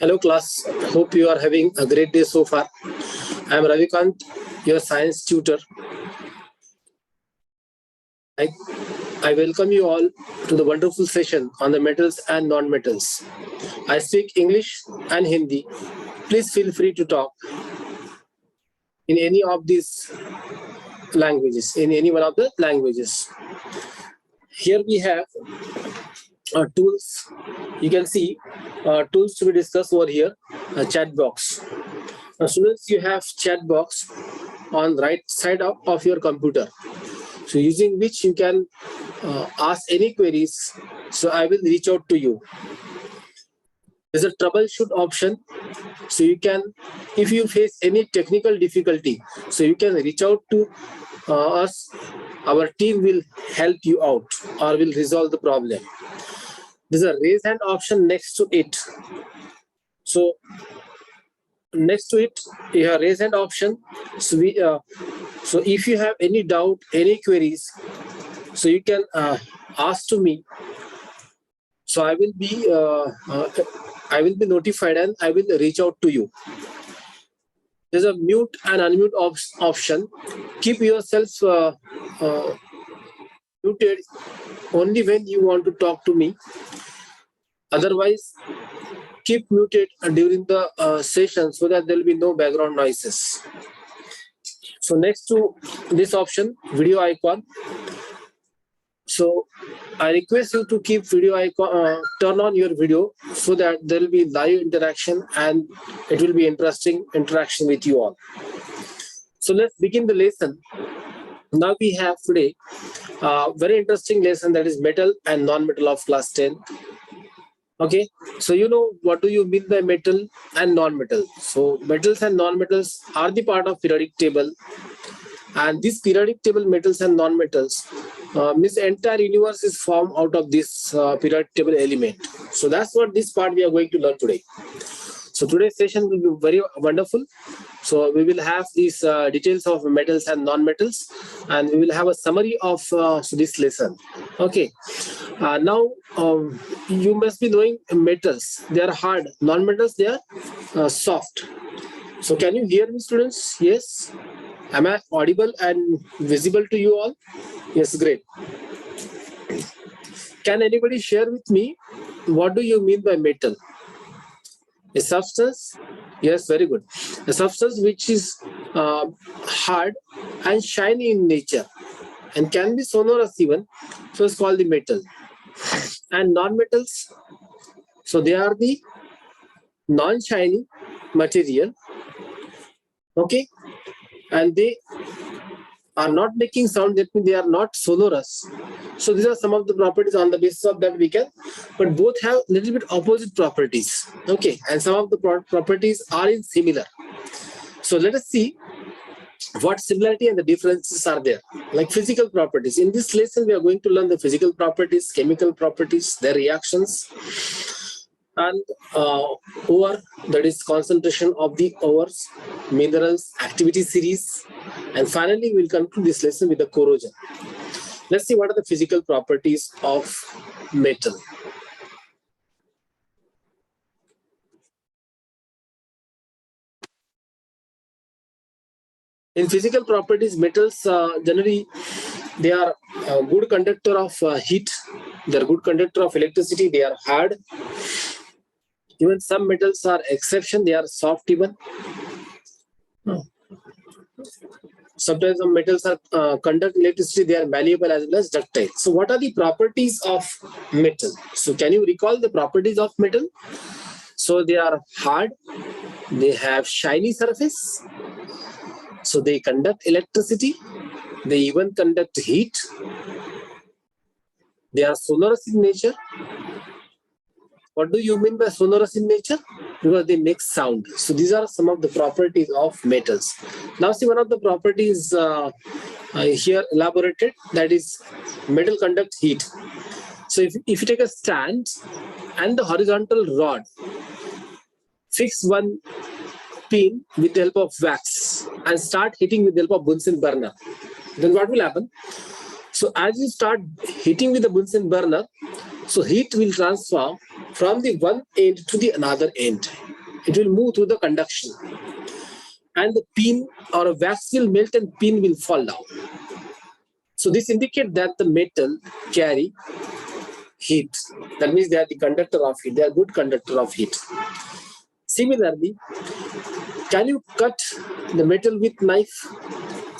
Hello class, hope you are having a great day so far. I am Ravikant, your science tutor. I welcome you all to the wonderful session on the metals and non-metals. I speak English and Hindi. Please feel free to talk in any of these languages, in any one of the languages. Here we have tools. You can see tools to be discussed over here, a chat box. Students, you have chat box on right side of your computer. So using which you can ask any queries. So I will reach out to you. There's a troubleshoot option. So you can, if you face any technical difficulty, so you can reach out to us. Our team will help you out or will resolve the problem. There's a raise hand option next to it. So next to it, you have raise hand option. So so if you have any doubt, any queries, so you can ask to me. So I will be notified and I will reach out to you. There's a mute and unmute option. Keep yourself muted only when you want to talk to me. Otherwise, keep muted during the session so that there will be no background noises. So next to this option, video icon. So I request you to keep video icon, turn on your video so that there will be live interaction and it will be interesting interaction with you all. So let's begin the lesson. Now we have today a very interesting lesson, that is metal and non-metal of class 10. Okay, so you know what do you mean by metal and non-metal. So metals and non-metals are the part of periodic table, and this periodic table metals and non-metals means entire universe is formed out of this periodic table element. So that's what this part we are going to learn today. So today's session will be very wonderful. So we will have these details of metals and non-metals, and we will have a summary of this lesson. Okay. Now you must be knowing metals. They are hard. Non-metals, they are soft. So can you hear me, students? Yes. Am I audible and visible to you all? Yes, great. Can anybody share with me what do you mean by metal? A substance? Yes, very good. A substance which is hard and shiny in nature and can be sonorous even, so it's called the metal. And non-metals, so they are the non-shiny material, okay, and they are not making sound, that means they are not sonorous. So these are some of the properties on the basis of that we can, but both have a little bit opposite properties, okay, and some of the properties are in similar. So let us see what similarity and the differences are there, like physical properties. In this lesson, we are going to learn the physical properties, chemical properties, their reactions, and ore, that is concentration of the ores, minerals, activity series, and finally we'll conclude this lesson with the corrosion. Let's see what are the physical properties of metal. In physical properties, metals generally they are a good conductor of heat. They are good conductor of electricity. They are hard. Even some metals are exception. They are soft even. Sometimes some metals are conduct electricity. They are malleable as well as ductile. So what are the properties of metal? So can you recall the properties of metal? So they are hard. They have shiny surface. So they conduct electricity. They even conduct heat. They are sonorous in nature. What do you mean by sonorous in nature? Because they make sound. So these are some of the properties of metals. Now see one of the properties here elaborated, that is metal conduct heat. So if you take a stand and the horizontal rod, fix one pin with the help of wax and start hitting with the help of Bunsen burner, then what will happen? So as you start hitting with the Bunsen burner, so heat will transfer from the one end to the another end. it will move through the conduction. And the pin or a wax will melt and pin will fall down. So this indicates that the metal carry heat. That means they are the conductor of heat. They are good conductor of heat. Similarly, can you cut the metal with knife?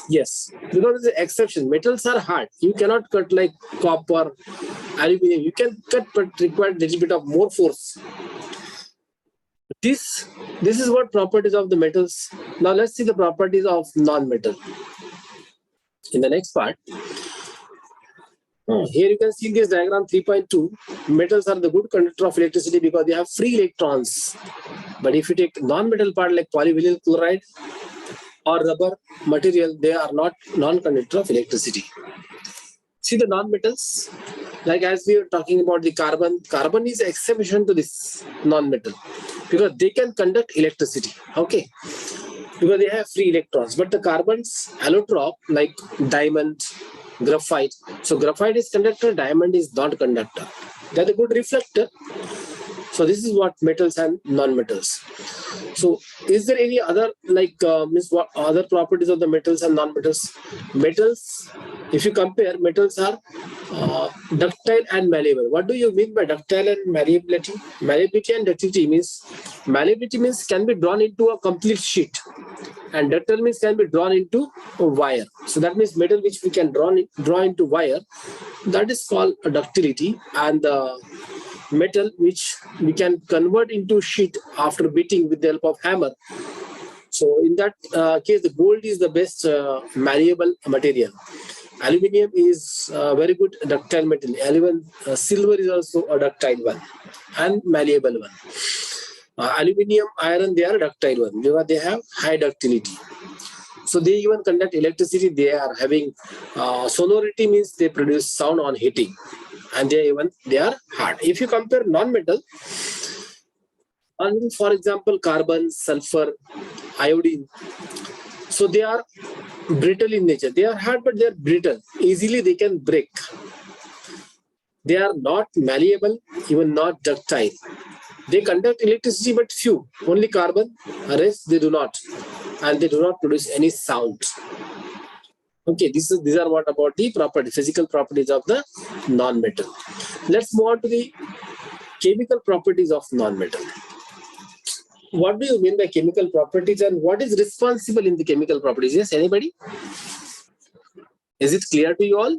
Yes, because there's an exception. Metals are hard. You cannot cut like copper, aluminum. You can cut, but require a little bit of more force. This is what properties of the metals. Now let's see the properties of non-metal. In the next part, here you can see in this diagram 3.2, metals are the good conductor of electricity because they have free electrons. But if you take non-metal part like polyvinyl chloride or rubber material, they are not non-conductor of electricity. See the non-metals, like as we were talking about the carbon is exception to this non-metal because they can conduct electricity, okay, because they have free electrons. But the carbons allotrop like diamond, graphite. So graphite is conductor, diamond is not conductor. They are a good reflector. So this is what metals and non-metals. So is there any other what other properties of the metals and non-metals? Metals, if you compare, metals are ductile and malleable. What do you mean by ductile and malleability? Malleability and ductility means can be drawn into a complete sheet, and ductile means can be drawn into a wire. So that means metal which we can draw into wire, that is called a ductility, and the metal which we can convert into sheet after beating with the help of hammer. So in that case, the gold is the best malleable material. Aluminium is very good ductile metal. Silver is also a ductile one and malleable one. Aluminium, iron, they are ductile one because they have high ductility. So they even conduct electricity. They are having sonority, means they produce sound on heating, and they are hard. If you compare non-metal, for example, carbon, sulfur, iodine, so they are brittle in nature. They are hard, but they are brittle. Easily they can break. They are not malleable, even not ductile. They conduct electricity, but few. Only carbon, rest they do not, and they do not produce any sound. Okay, these are what about the physical properties of the non-metal. Let's move on to the chemical properties of non-metal. What do you mean by chemical properties, and what is responsible in the chemical properties? Yes, anybody? Is it clear to you all?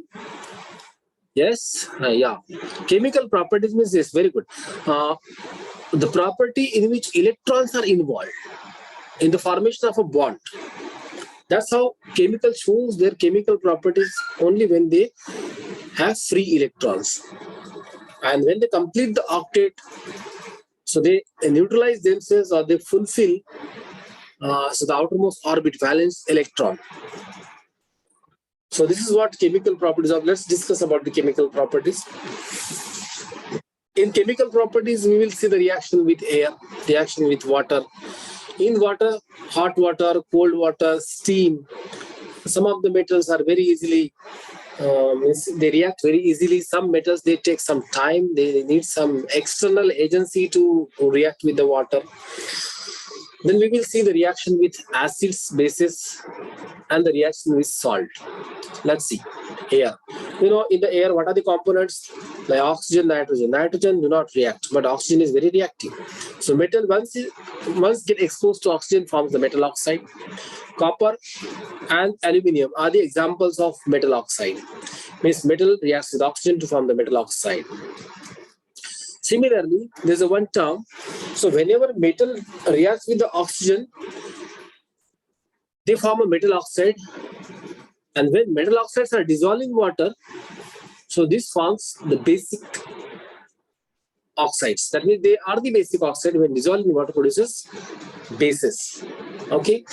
Yes? Yeah. Chemical properties means yes, very good. The property in which electrons are involved in the formation of a bond. That's how chemical shows their chemical properties only when they have free electrons. And when they complete the octet, so they neutralize themselves or they fulfill so the outermost orbit valence electron. So this is what chemical properties are. Let's discuss about the chemical properties. In chemical properties, we will see the reaction with air, reaction with water. In water, hot water, cold water, steam. Some of the metals are very easily, they react very easily. Some metals, they take some time. They need some external agency to react with the water. Then we will see the reaction with acids, bases, and the reaction with salt. Let's see. Air. In the air, what are the components? Like oxygen, nitrogen. Nitrogen do not react, but oxygen is very reactive. So metal, once get exposed to oxygen, forms the metal oxide. Copper and aluminium are the examples of metal oxide. Means metal reacts with oxygen to form the metal oxide. Similarly, there's one term. So whenever metal reacts with the oxygen, they form a metal oxide. And when metal oxides are dissolved in water, so this forms the basic oxides. That means they are the basic oxide. When dissolved in water, produces bases. Okay.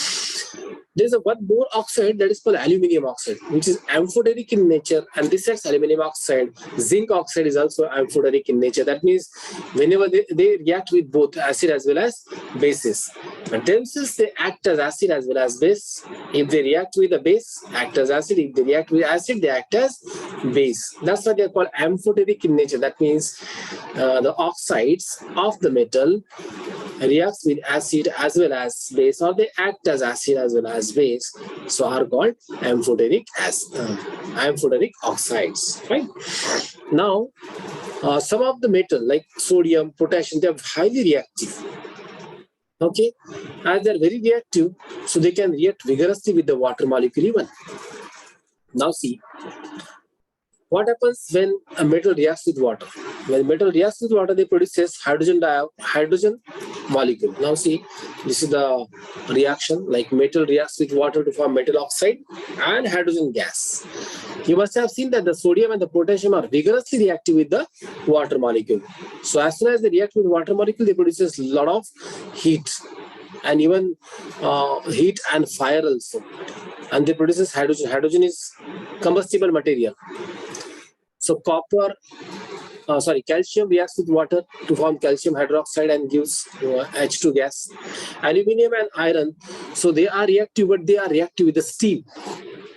There's one more oxide that is called aluminium oxide, which is amphoteric in nature, and this is aluminium oxide. Zinc oxide is also amphoteric in nature. That means whenever they react with both acid as well as bases. But themselves, they act as acid as well as base. If they react with a base, act as acid. If they react with acid, they act as base. That's why they're called amphoteric in nature. That means the oxides of the metal reacts with acid as well as base, or they act as acid as well as base, so are called amphoteric oxides. Right? Now, some of the metal like sodium, potassium, they are highly reactive. Okay, as they're very reactive, so they can react vigorously with the water molecule even. Now see, what happens when a metal reacts with water? When metal reacts with water, they produces hydrogen molecule. Now see, this is the reaction, like metal reacts with water to form metal oxide and hydrogen gas. You must have seen that the sodium and the potassium are vigorously reactive with the water molecule. So as soon as they react with water molecule, they produces a lot of heat, and even heat and fire also. And they produces hydrogen. Hydrogen is combustible material. So calcium reacts with water to form calcium hydroxide and gives H2 gas. Aluminium and iron, so they are reactive, but they are reactive with the steam.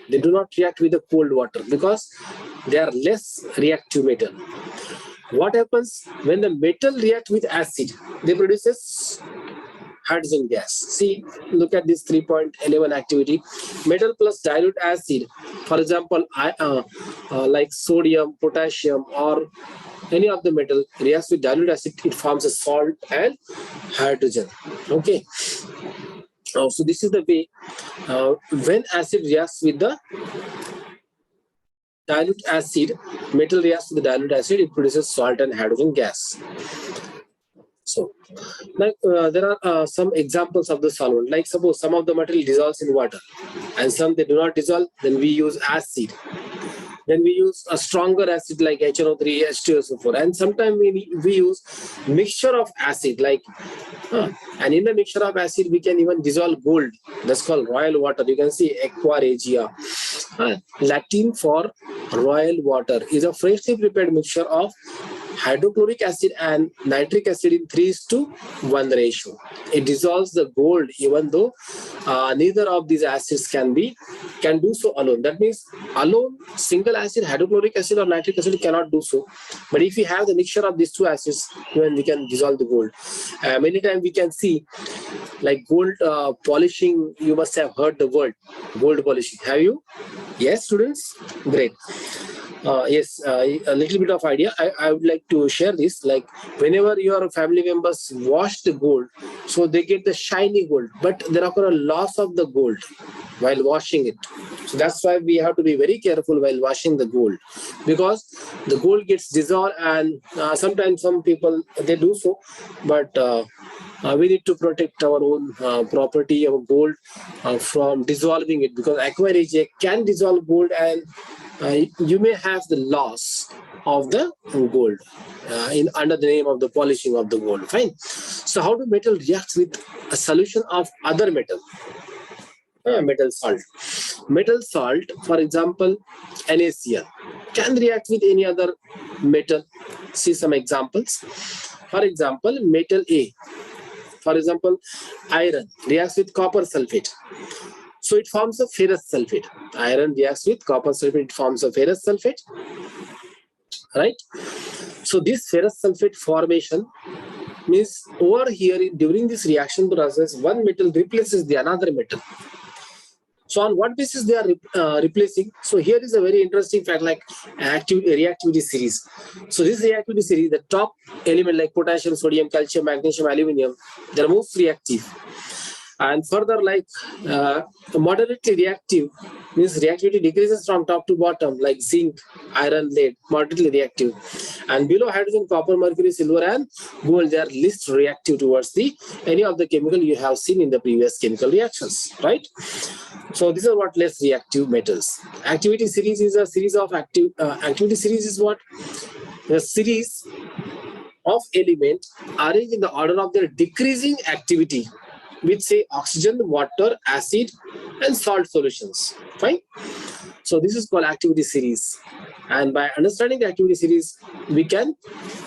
They do not react with the cold water because they are less reactive metal. What happens when the metal reacts with acid? They produces hydrogen gas. See, look at this 3.11 activity. Metal plus dilute acid, for example, like sodium, potassium, or any of the metal reacts with dilute acid, it forms a salt and hydrogen. Okay. So this is the way when acid reacts with the dilute acid, metal reacts with the dilute acid, it produces salt and hydrogen gas. So, like there are some examples of the solvent. Like suppose some of the material dissolves in water, and some they do not dissolve. Then we use acid. Then we use a stronger acid like HNO3, H2SO4, and sometimes we use mixture of acid like. And in the mixture of acid, we can even dissolve gold. That's called royal water. You can see aqua regia. Latin for royal water is a freshly prepared mixture of hydrochloric acid and nitric acid in 3:1 ratio. It dissolves the gold even though neither of these acids can do so alone. That means alone single acid, hydrochloric acid or nitric acid cannot do so. But if we have the mixture of these two acids, then we can dissolve the gold. Many times we can see like gold polishing. You must have heard the word gold polishing. Have you? Yes, students? Great. Yes, a little bit of idea. I would like to share this. Like whenever your family members wash the gold, so they get the shiny gold, but there occur a loss of the gold while washing it. So that's why we have to be very careful while washing the gold, because the gold gets dissolved, and sometimes some people they do so, but we need to protect our own property, our gold, from dissolving it, because aqua regia can dissolve gold, and you may have the loss of the gold under the name of the polishing of the gold. Fine. So how do metal react with a solution of other metal? Metal salt. Metal salt, for example, NaCl, can react with any other metal. See some examples. For example, metal A. For example, iron reacts with copper sulfate. So it forms a ferrous sulfate. Iron reacts with copper sulfate, it forms a ferrous sulfate. Right? So this ferrous sulfate formation means over here during this reaction process, one metal replaces the another metal. So on what basis they are replacing? So here is a very interesting fact, like reactivity series. So this reactivity series, the top element like potassium, sodium, calcium, magnesium, aluminium, they are most reactive. And further, like moderately reactive means reactivity decreases from top to bottom, like zinc, iron, lead, moderately reactive. And below hydrogen, copper, mercury, silver, and gold, they are least reactive towards any of the chemical you have seen in the previous chemical reactions, right? So these are what less reactive metals. Activity series is a series of activity series is what? A series of elements arranged in the order of their decreasing activity, with say oxygen, water, acid, and salt solutions. Fine. So this is called activity series. And by understanding the activity series, we can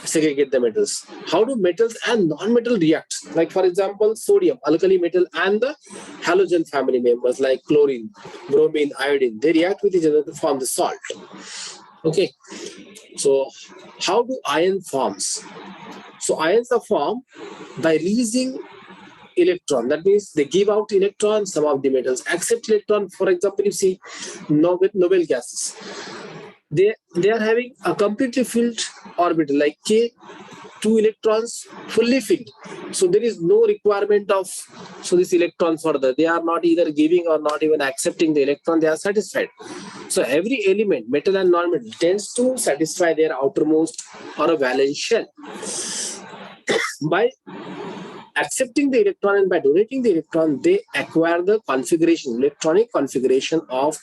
segregate the metals. How do metals and non-metal react? Like for example, sodium, alkali metal, and the halogen family members like chlorine, bromine, iodine, they react with each other to form the salt. Okay, so how do ion forms? So ions are formed by releasing electron. That means they give out electron. Some of the metals accept electron. For example, you see noble gases. They are having a completely filled orbital like K, 2 electrons fully filled. So there is no requirement of this electron further. They are not either giving or not even accepting the electron. They are satisfied. So every element, metal and non-metal, tends to satisfy their outermost or a valence shell. By accepting the electron and by donating the electron, they acquire the configuration, electronic configuration of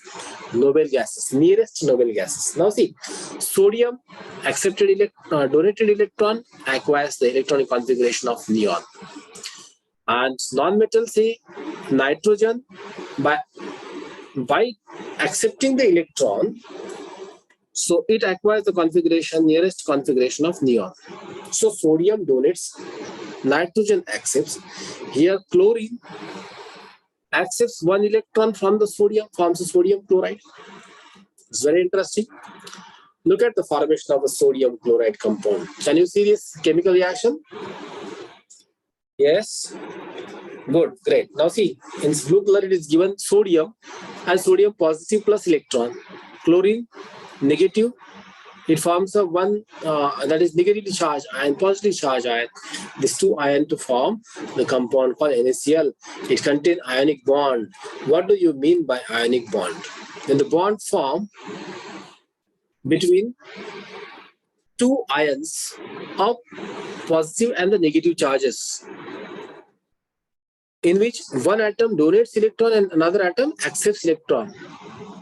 noble gases, nearest noble gases. Now see, sodium donated electron acquires the electronic configuration of neon. And non-metal, say nitrogen, by accepting the electron, so it acquires the nearest configuration of neon. So sodium donates, nitrogen accepts. Here chlorine accepts 1 electron from the sodium, forms a sodium chloride. It's very interesting. Look at the formation of a sodium chloride compound. Can you see this chemical reaction? Yes. Good, great. Now see, in blue color it is given sodium and sodium positive plus electron. Chlorine negative. It forms a one that is negatively charged ion, positively charged ion. These two ions to form the compound called NaCl. It contains ionic bond. What do you mean by ionic bond? When the bond form between two ions of positive and the negative charges, in which one atom donates electron and another atom accepts electron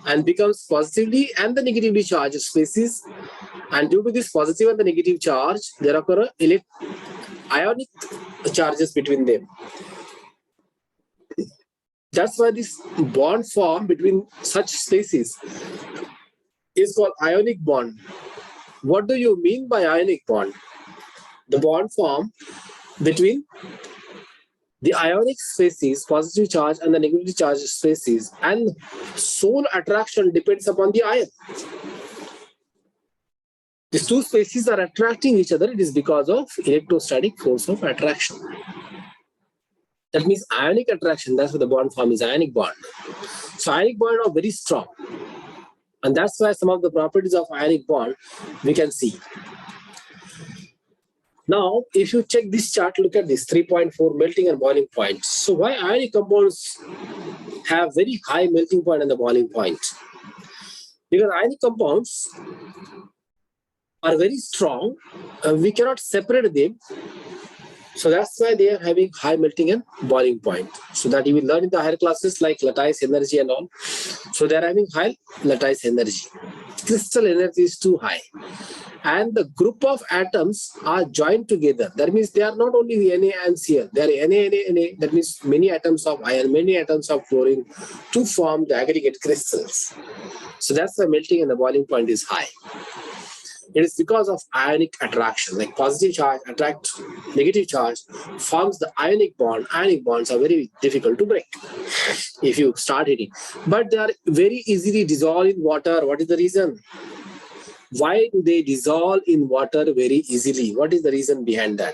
and becomes positively and the negatively charged species. And due to this positive and the negative charge, there occur ionic charges between them. That's why this bond form between such species is called ionic bond. What do you mean by ionic bond? The bond form between the ionic species, positive charge, and the negative charge species, and sole attraction depends upon the ion. These two species are attracting each other. It is because of electrostatic force of attraction. That means ionic attraction. That's why the bond form is ionic bond. So ionic bond are very strong. And that's why some of the properties of ionic bond we can see. Now, if you check this chart, look at this 3.4 melting and boiling point. So why ionic compounds have very high melting point and the boiling point? Because ionic compounds are very strong. We cannot separate them. So that's why they are having high melting and boiling point. So that you will learn in the higher classes like lattice energy and all. So they are having high lattice energy. Crystal energy is too high. And the group of atoms are joined together. That means they are not only Na and Cl. They are Na. That means many atoms of iron, many atoms of chlorine to form the aggregate crystals. So that's why melting and the boiling point is high. It is because of ionic attraction, like positive charge attract negative charge, forms the ionic bond. Ionic bonds are very difficult to break if you start hitting. But they are very easily dissolved in water. What is the reason? Why do they dissolve in water very easily? What is the reason behind that?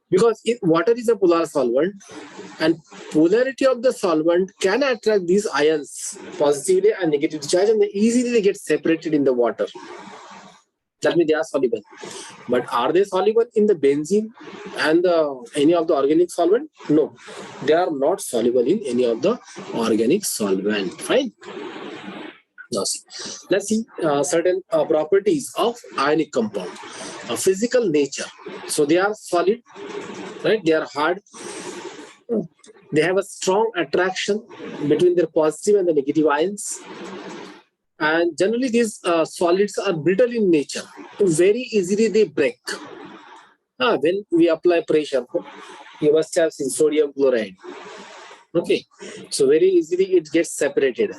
Because water is a polar solvent, and polarity of the solvent can attract these ions positively and negatively charged, and easily they get separated in the water. That means they are soluble. But are they soluble in the benzene and any of the organic solvent? No, they are not soluble in any of the organic solvent. Fine. Now see, let's see certain properties of ionic compound. Physical nature. So they are solid, right? They are hard. They have a strong attraction between their positive and the negative ions. And generally these solids are brittle in nature. Very easily they break. When we apply pressure, you must have seen sodium chloride. Okay, so very easily it gets separated.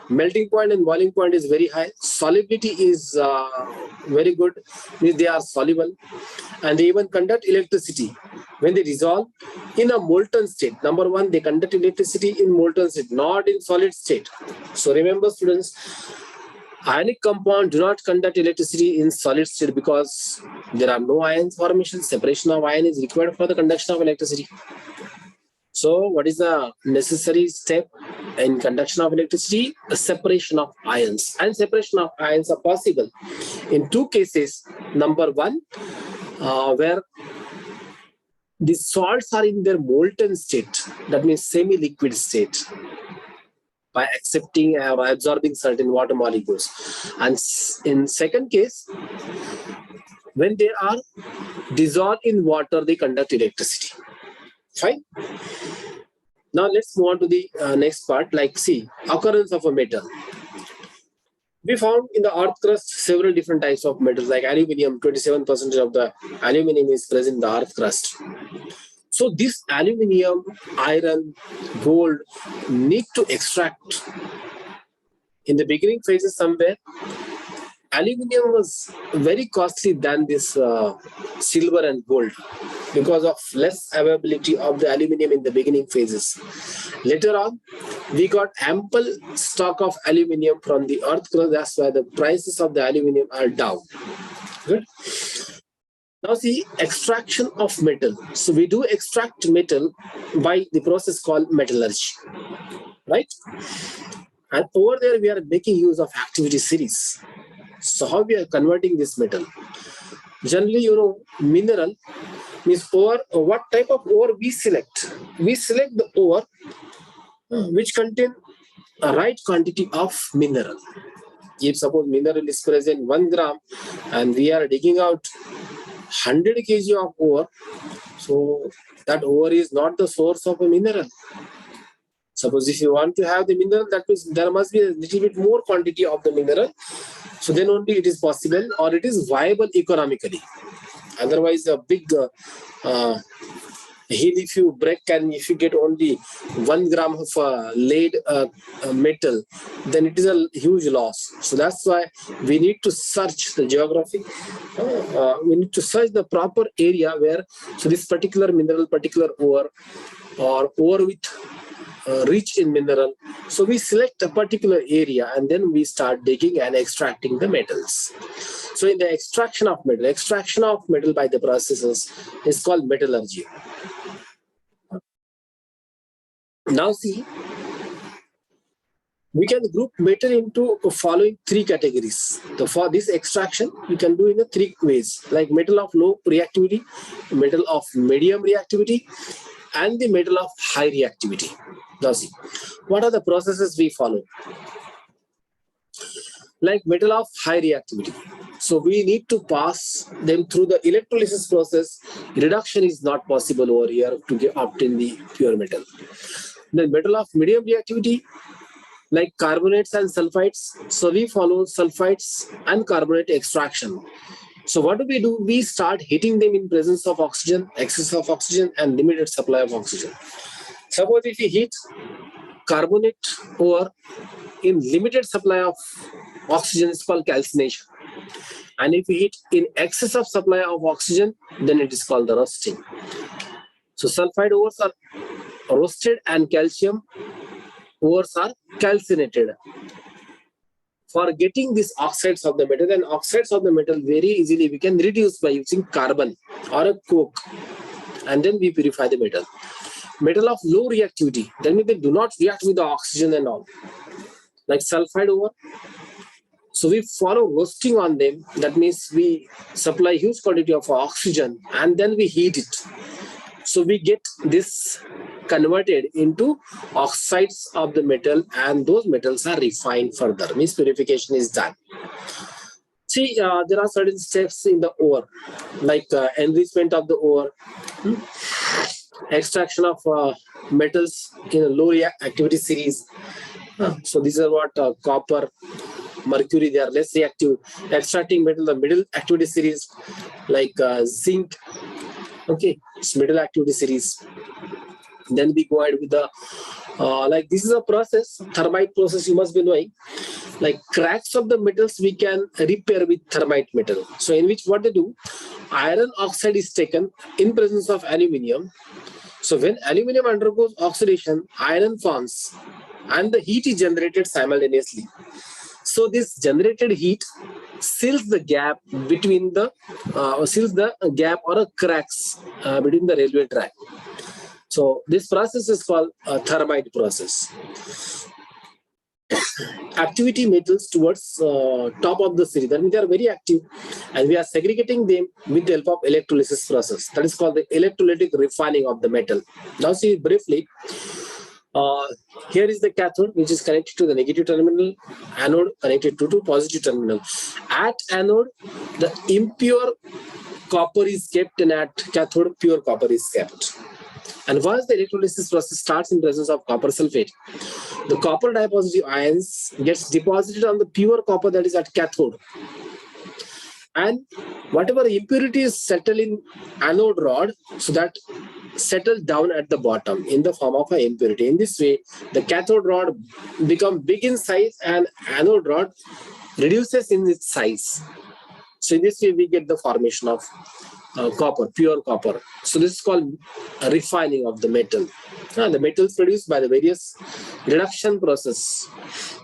Melting point and boiling point is very high. Solubility is very good. They are soluble, and they even conduct electricity when they dissolve in a molten state. Number one, they conduct electricity in molten state, not in solid state. So remember, students, Ionic compound do not conduct electricity in solid state because there are no ion formation. Separation of ion is required for the conduction of electricity. So what is the necessary step in conduction of electricity? The separation of ions. And separation of ions are possible in two cases. Number one, where the salts are in their molten state, that means semi-liquid state, by accepting or absorbing certain water molecules. And in second case, when they are dissolved in water, they conduct electricity. Fine. Now let's move on to the next part. Like, see, occurrence of a metal. We found in the earth crust several different types of metals, like aluminium. 27% of the aluminium is present in the earth crust. So this aluminium, iron, gold need to extract. In the beginning phases somewhere, aluminium was very costly than this silver and gold because of less availability of the aluminium in the beginning phases. Later on, we got ample stock of aluminium from the earth crust. That's why the prices of the aluminium are down. Good. Now see, extraction of metal. So we do extract metal by the process called metallurgy, right? And over there we are making use of activity series. So how we are converting this metal? Generally, mineral means ore. What type of ore we select? We select the ore which contain a right quantity of mineral. If suppose mineral is present 1 gram and we are digging out 100 kg of ore, so that ore is not the source of a mineral. Suppose if you want to have the mineral, that means there must be a little bit more quantity of the mineral. So then only it is possible or it is viable economically. Otherwise, a big hill if you break and if you get only 1 gram of lead metal, then it is a huge loss. So that's why we need to search the geography. We need to search the proper area where, so this particular mineral, particular ore, or ore with rich in mineral. So we select a particular area and then we start digging and extracting the metals. So in the extraction of metal by the processes is called metallurgy. Now see, we can group metal into following three categories. So for this extraction, we can do in 3 ways, like metal of low reactivity, metal of medium reactivity, and the metal of high reactivity. Now see, what are the processes we follow? Like metal of high reactivity. So we need to pass them through the electrolysis process. Reduction is not possible over here to obtain the pure metal. Then metal of medium reactivity, like carbonates and sulfides. So we follow sulfides and carbonate extraction. So what do? We start heating them in presence of oxygen, excess of oxygen, and limited supply of oxygen. Suppose if we heat carbonate ore in limited supply of oxygen, it's called calcination. And if we heat in excess of supply of oxygen, then it is called the roasting. So sulfide ores are roasted and calcium ores are calcinated. For getting these oxides of the metal, and oxides of the metal very easily we can reduce by using carbon or a coke, and then we purify the metal. Metal of low reactivity, that means they do not react with the oxygen and all, like sulfide ore. So we follow roasting on them. That means we supply huge quantity of oxygen and then we heat it. So we get this converted into oxides of the metal, and those metals are refined further. Means purification is done. See, there are certain steps in the ore, like enrichment of the ore, extraction of metals in a low activity series. So these are what copper, mercury, they are less reactive. Extracting metal, the middle activity series, like zinc. Okay, it's middle activity series. Then we go ahead with the like this is a process, thermite process, you must be knowing. Like cracks of the metals we can repair with thermite metal. So in which what they do, iron oxide is taken in presence of aluminium. So when aluminium undergoes oxidation, iron forms and the heat is generated simultaneously. So this generated heat seals the gap between the or cracks between the railway track. So this process is called thermite process. Activity metals towards top of the series. That means they are very active, and we are segregating them with the help of electrolysis process. That is called the electrolytic refining of the metal. Now see briefly. Here is the cathode, which is connected to the negative terminal, anode connected to positive terminal. At anode, the impure copper is kept, and at cathode, pure copper is kept. And once the electrolysis process starts in presence of copper sulfate, the copper dipositive ions gets deposited on the pure copper that is at cathode. And whatever impurities settle in anode rod, so that settle down at the bottom in the form of an impurity. In this way, the cathode rod becomes big in size and anode rod reduces in its size. So in this way, we get the formation of copper, pure copper. So this is called refining of the metal. The metal is produced by the various reduction process.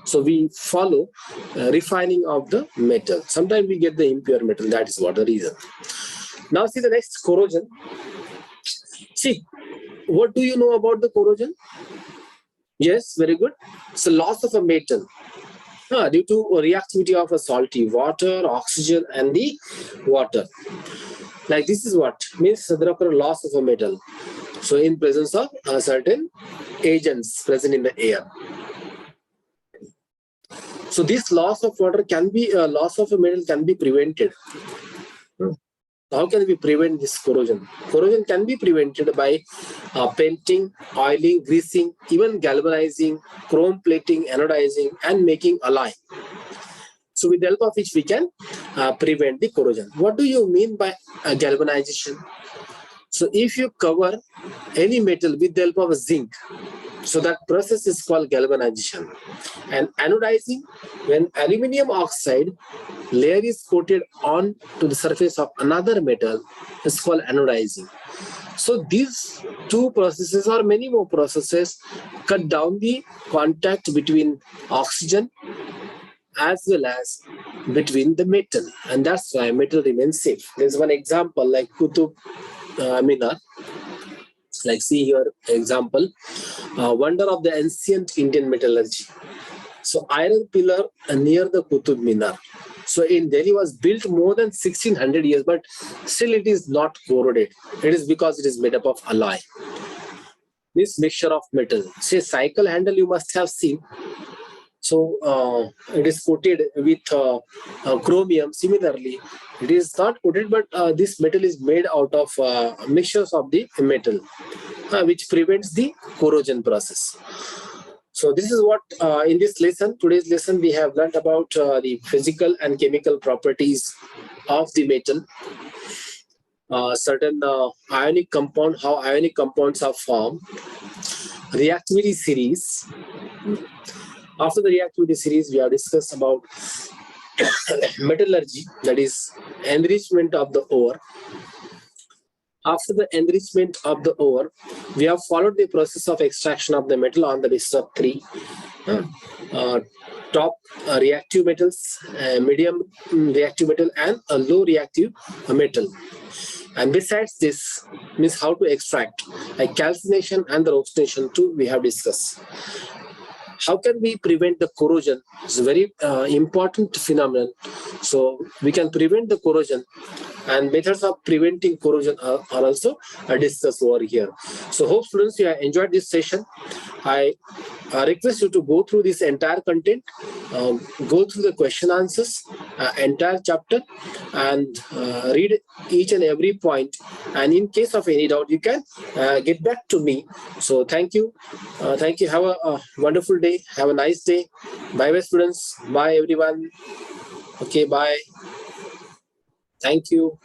So we follow refining of the metal. Sometimes we get the impure metal. That is what the reason. Now see the next, corrosion. See, what do you know about the corrosion? Yes, very good. It's a loss of a metal due to reactivity of a salty water, oxygen, and the water. Like this is what means there occur a loss of a metal. So in presence of certain agents present in the air. So this loss of water can be loss of a metal can be prevented. How can we prevent this corrosion? Corrosion can be prevented by painting, oiling, greasing, even galvanizing, chrome plating, anodizing, and making alloy. So with the help of which we can prevent the corrosion. What do you mean by galvanization? So if you cover any metal with the help of zinc, so that process is called galvanization. And anodizing, when aluminium oxide layer is coated on to the surface of another metal, is called anodizing. So these two processes or many more processes cut down the contact between oxygen as well as between the metal, and that's why metal remains safe. There's one example like Qutub Minar. Like see here example, wonder of the ancient Indian metallurgy. So iron pillar near the Qutub Minar. So in Delhi was built more than 1600 years, but still it is not corroded. It is because it is made up of alloy. This mixture of metal. Say cycle handle you must have seen. So it is coated with chromium. Similarly, it is not coated, but this metal is made out of mixtures of the metal, which prevents the corrosion process. So this is what in this lesson, today's lesson, we have learned about the physical and chemical properties of the metal, certain ionic compound, how ionic compounds are formed, reactivity series. After the reactivity series, we have discussed about metallurgy, that is enrichment of the ore. After the enrichment of the ore, we have followed the process of extraction of the metal on the basis of three. Top reactive metals, medium reactive metal, and a low reactive metal. And besides this, means how to extract, like calcination and the oxidation too, we have discussed. How can we prevent the corrosion? It's a very important phenomenon. So we can prevent the corrosion, and methods of preventing corrosion are also discussed over here. So hope students you have enjoyed this session. I request you to go through this entire content, go through the question answers, entire chapter, and read each and every point. And in case of any doubt, you can get back to me. So thank you. Thank you. Have a wonderful day. Have a nice day. Bye students. Bye everyone. Okay, bye. Thank you.